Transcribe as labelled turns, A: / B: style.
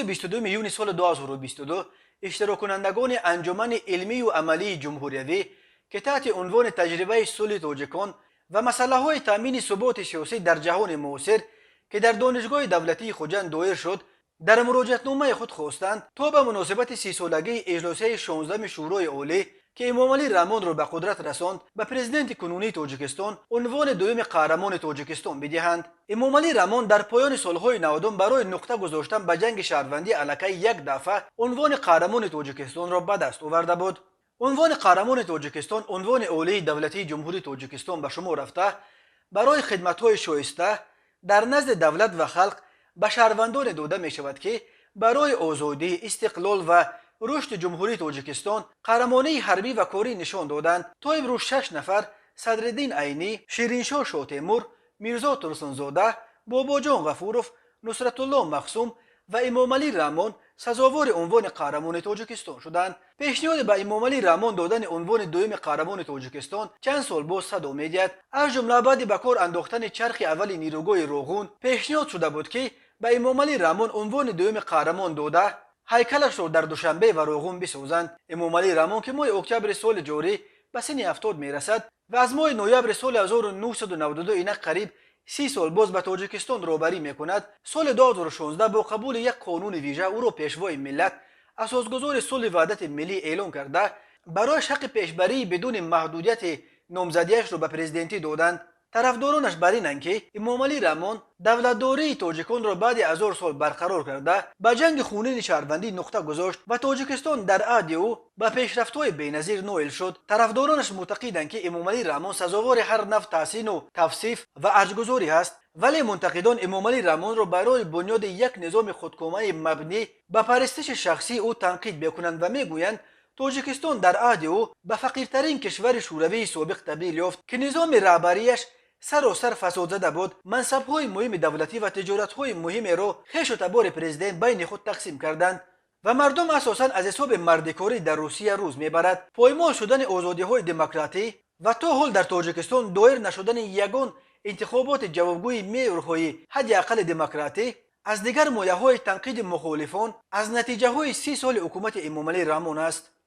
A: 22 یونیو سال 2022 اشتراک کنندگان انجمن علمی و عملی جمهوریوی که تحت عنوان تجربه صلح تاجیکان و مسئله های تامین ثبات سیاسی در جهان معاصر که در دانشگاه دولتی خوجند دایر شد، در مراجعتنامه خود خواستند تا به مناسبت 30 سالگی اجلاس 16 شورای عالی که امام علی رحمان را به قدرت رساند به پرزیدنت کنونی تاجیکستان عنوان دوم قهرمان تاجیکستان بدهند. امام علی رحمان در پایان سالهای 90 برای نقطه گذاشتن به جنگ شهروندی علیه یک دفعه عنوان قهرمان تاجیکستان را به دست آورده بود. عنوان قهرمان تاجیکستان عنوان عالی دولتی جمهوری تاجیکستان به شما رفته برای خدمت‌های شایسته در نزد دولت و خلق به شهروندان داده می شود که برای آزادی، استقلال و رشد جمهوری تاجیکستان قهرمانی حربی و کاری نشان دادند. تا امروز 6 نفر صدرالدین عینی، شیرینشاه شاه تیمور، میرزا ترسنزاده، باباجان غفوروف، نصرت الله مخصوم و امام علی رحمان سزاوار عنوان قهرمان تاجیکستان شدند. پیشنهاد به امام علی رحمان دادن عنوان دوم قهرمان تاجیکستان چند سال بعد صدا می‌گیرد. از جمله بعد به کار انداختن چرخ اول نیروگاه روغون پیشنهاد شده بود که به امام علی رحمان عنوان دوم قهرمان داده هیکلش را در دوشنبه و روغون بسازند. امام علی رحمان که ماه اکتبر سال جاری به سن 70 میرسد و از ماه نوامبر سال 1992 اینک قریب 30 سال باز به تاجیکستان روبری میکند، سال 2016 با قبول یک قانون ویژه او را پیشوای ملت اساسگذار صلح وحدت ملی اعلام کرده برای حق پیشبری بدون محدودیت نامزدیش را به پرزیدنتی دادند. طرفدارانش بر اینند که امام علی رحمان دولتداری تاجیکان را بعد 1000 سال برقرار کرده به جنگ خونین شهروندی نقطه گذاشت و تاجیکستان در عهد او به پیشرفت‌های بی‌نظیر نائل شد. طرفدارانش معتقدند که امام علی رحمان سزاوار هر نوع تحسین و توصیف و ارجگذاری است، ولی منتقدان امام علی رحمان را برای بنیاد یک نظام خودکامه مبنی به پرستش شخصی او تنقید می‌کنند و میگویند تاجیکستان در عهد او به فقیرترین کشور شوروی سابق تبدیل یافت که نظام رهبریش سراسر فساد زده بود. منصب‌های مهم دولتی و تجارت‌های مهم را خویش و تبار پرزیدنت بین خود تقسیم کردند و مردم اساساً از حساب مردکاری در روسیه روز میبرد. پایمال شدن آزادی‌های دموکراتی و تا حال در تاجیکستان دایر نشدن یگان انتخابات جوابگوی معیارهای حداقل دموکراتی از دیگر مایه‌های تنقید مخالفان از نتیجه‌های 30 سال حکومت امام علی رحمان است.